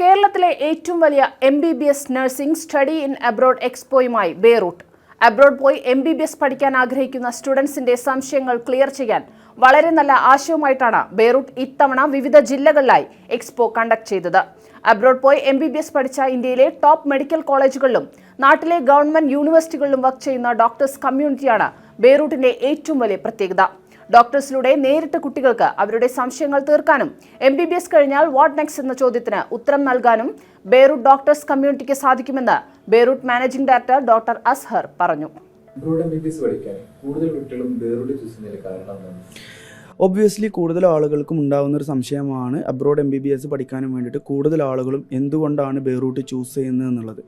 കേരളത്തിലെ ഏറ്റവും വലിയ MBBS nursing study in abroad എക്സ്പോയുമായി ബെയ്റൂട്ട്. അബ്രോഡ് പോയി MBBS പഠിക്കാൻ ആഗ്രഹിക്കുന്ന സ്റ്റുഡൻസിന്റെ സംശയങ്ങൾ ക്ലിയർ ചെയ്യാൻ വളരെ നല്ല ആശയവുമായിട്ടാണ് ബെയ്റൂട്ട് ഇത്തവണ വിവിധ ജില്ലകളിലായി എക്സ്പോ കണ്ടക്ട് ചെയ്തത്. അബ്രോഡ് പോയി MBBS പഠിച്ച ഇന്ത്യയിലെ ടോപ്പ് മെഡിക്കൽ കോളേജുകളിലും നാട്ടിലെ ഗവൺമെന്റ് യൂണിവേഴ്സിറ്റികളിലും വർക്ക് ചെയ്യുന്ന ഡോക്ടേഴ്സ് കമ്മ്യൂണിറ്റിയാണ് ബെയ്റൂട്ടിന്റെ ഏറ്റവും വലിയ പ്രത്യേകത. ഡോക്ടേഴ്സിലൂടെ നേരിട്ട് കുട്ടികൾക്ക് അവരുടെ സംശയങ്ങൾ തീർക്കാനും MBBS കഴിഞ്ഞാൽ വാട്ട് നെക്സ്റ്റ് എന്ന ചോദ്യത്തിന് ഉത്തരം നൽകാനും ബെയ്റൂട്ട് ഡോക്ടേഴ്സ് കമ്മ്യൂണിറ്റിക്ക് സാധിക്കുമെന്ന് Beirut managing director doctor Azhar പറഞ്ഞു. ഒബ്വിയസ്ലി കൂടുതൽ ആളുകൾക്കും ഉണ്ടാകുന്ന ഒരു സംശയമാണ് അബ്രോഡ് MBBS പഠിക്കാനും വേണ്ടിയിട്ട് കൂടുതൽ ആളുകളും എന്തുകൊണ്ടാണ് ബെയ്റൂട്ട് ചൂസ് ചെയ്യുന്നത് എന്നുള്ളത്.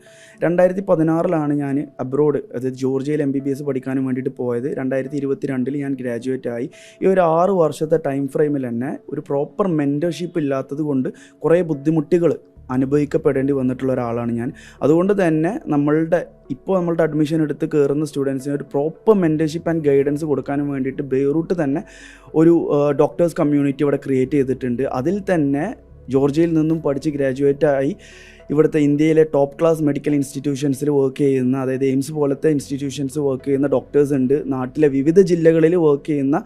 2016 ഞാൻ അബ്രോഡ്, അതായത് ജോർജിയയിൽ MBBS പഠിക്കാനും വേണ്ടിയിട്ട് പോയത്. 2022 ഞാൻ ഗ്രാജുവേറ്റ് ആയി. ഈ ഒരു 6 വർഷത്തെ ടൈം ഫ്രെയിമിൽ തന്നെ ഒരു പ്രോപ്പർ മെൻറ്റർഷിപ്പ് ഇല്ലാത്തത് കൊണ്ട് കുറേ ബുദ്ധിമുട്ടുകൾ അനുഭവിക്കപ്പെടേണ്ടി വന്നിട്ടുള്ള ഒരാളാണ് ഞാൻ. അതുകൊണ്ട് തന്നെ നമ്മളുടെ അഡ്മിഷൻ എടുത്ത് കയറുന്ന സ്റ്റുഡൻസിന് ഒരു പ്രോപ്പർ മെൻറ്റർഷിപ്പ് ആൻഡ് ഗൈഡൻസ് കൊടുക്കാനും വേണ്ടിയിട്ട് ബെയ്റൂട്ട് തന്നെ ഒരു ഡോക്ടേഴ്സ് കമ്മ്യൂണിറ്റി ഇവിടെ ക്രിയേറ്റ് ചെയ്തിട്ടുണ്ട്. അതിൽ തന്നെ ജോർജിയയിൽ നിന്നും പഠിച്ച് ഗ്രാജുവേറ്റ് ആയി ഇവിടുത്തെ ഇന്ത്യയിലെ ടോപ്പ് ക്ലാസ് മെഡിക്കൽ ഇൻസ്റ്റിറ്റ്യൂഷൻസിൽ വർക്ക് ചെയ്യുന്ന, അതായത് എയിംസ് പോലത്തെ ഇൻസ്റ്റിറ്റ്യൂഷൻസ് വർക്ക് ചെയ്യുന്ന ഡോക്ടേഴ്സ് ഉണ്ട്. നാട്ടിലെ വിവിധ ജില്ലകളിൽ വർക്ക് ചെയ്യുന്ന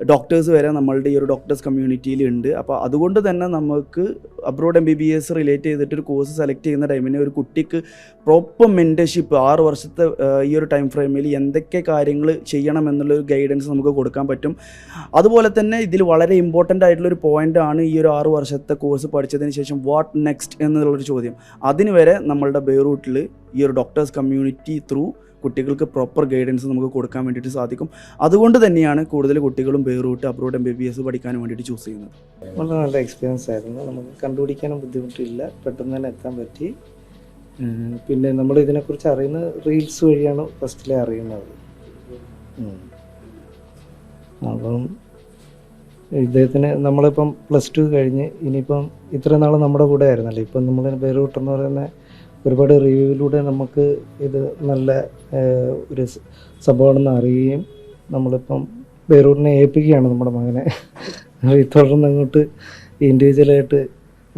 ഡോക്ടേഴ്സ് വരെ നമ്മളുടെ ഈ ഒരു ഡോക്ടേഴ്സ് കമ്മ്യൂണിറ്റിയിലുണ്ട്. അപ്പോൾ അതുകൊണ്ട് തന്നെ നമുക്ക് അബ്രോഡ് MBBS റിലേറ്റ് ചെയ്തിട്ടൊരു കോഴ്സ് സെലക്ട് ചെയ്യുന്ന ടൈമിന് ഒരു കുട്ടിക്ക് പ്രോപ്പർ മെൻറ്റർഷിപ്പ് 6 വർഷത്തെ ഈ ഒരു ടൈം ഫ്രെയിമിൽ എന്തൊക്കെ കാര്യങ്ങൾ ചെയ്യണം എന്നുള്ളൊരു ഗൈഡൻസ് നമുക്ക് കൊടുക്കാൻ പറ്റും. അതുപോലെ തന്നെ ഇതിൽ വളരെ ഇമ്പോർട്ടൻ്റ് ആയിട്ടുള്ളൊരു പോയിൻ്റാണ് ഈ ഒരു 6 വർഷത്തെ കോഴ്സ് പഠിച്ചതിന് ശേഷം വാട്ട് നെക്സ്റ്റ് എന്നുള്ളൊരു ചോദ്യം. അതിന് വരെ നമ്മളുടെ ബെയ്റൂട്ടിൽ ഈ ഒരു ഡോക്ടേഴ്സ് കമ്മ്യൂണിറ്റി ത്രൂ കുട്ടികൾക്ക് പ്രോപ്പർ ഗൈഡൻസ് നമുക്ക് കൊടുക്കാൻ വേണ്ടിയിട്ട് സാധിക്കും. അതുകൊണ്ട് തന്നെയാണ് കൂടുതൽ കുട്ടികളും ബെയ്റൂട്ട് അബ്രോഡ് MBBS പഠിക്കാൻ വേണ്ടിയിട്ട് ചൂസ് ചെയ്യുന്നത്. വളരെ നല്ല എക്സ്പീരിയൻസ് ആയിരുന്നു. നമുക്ക് കണ്ടുപിടിക്കാനും ബുദ്ധിമുട്ടില്ല, പെട്ടെന്ന് തന്നെ എത്താൻ പറ്റി. പിന്നെ നമ്മൾ ഇതിനെക്കുറിച്ച് അറിയുന്ന റീൽസ് വഴിയാണ് ഫസ്റ്റിലെ അറിയുന്നത്. അപ്പം ഇദ്ദേഹത്തിന് നമ്മളിപ്പം +2 കഴിഞ്ഞ് ഇനിയിപ്പം ഇത്ര നാൾ നമ്മുടെ കൂടെ ആയിരുന്നല്ലോ. ഇപ്പം നമ്മൾ ബെയ്റൂട്ട് എന്ന് പറയുന്ന ഒരുപാട് റിവ്യൂവിലൂടെ നമുക്ക് ഇത് നല്ല ഒരു സംഭവമാണെന്ന് അറിയുകയും നമ്മളിപ്പം ബെയ്റൂട്ടിനെ ഏൽപ്പിക്കുകയാണ് നമ്മുടെ മകനെ. തുടർന്ന് അങ്ങോട്ട് ഇൻഡിവിജ്വലായിട്ട്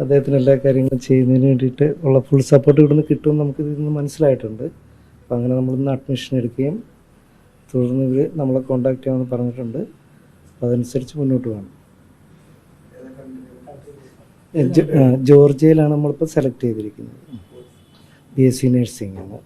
അദ്ദേഹത്തിന് എല്ലാ കാര്യങ്ങളും ചെയ്യുന്നതിന് വേണ്ടിയിട്ട് ഉള്ള ഫുൾ സപ്പോർട്ട് ഇവിടുന്ന് കിട്ടുമെന്ന് നമുക്ക് ഇതിൽ നിന്ന് മനസ്സിലായിട്ടുണ്ട്. അപ്പം അങ്ങനെ നമ്മളിന്ന് അഡ്മിഷൻ എടുക്കുകയും തുടർന്ന് ഇവർ നമ്മളെ കോൺടാക്ട് ചെയ്യാമെന്ന് പറഞ്ഞിട്ടുണ്ട്. അപ്പോൾ അതനുസരിച്ച് മുന്നോട്ട് പോകണം. ജോർജിയയിലാണ് നമ്മളിപ്പോൾ സെലക്ട് ചെയ്തിരിക്കുന്നത്. BSc നഴ്സിംഗ് ആണ്.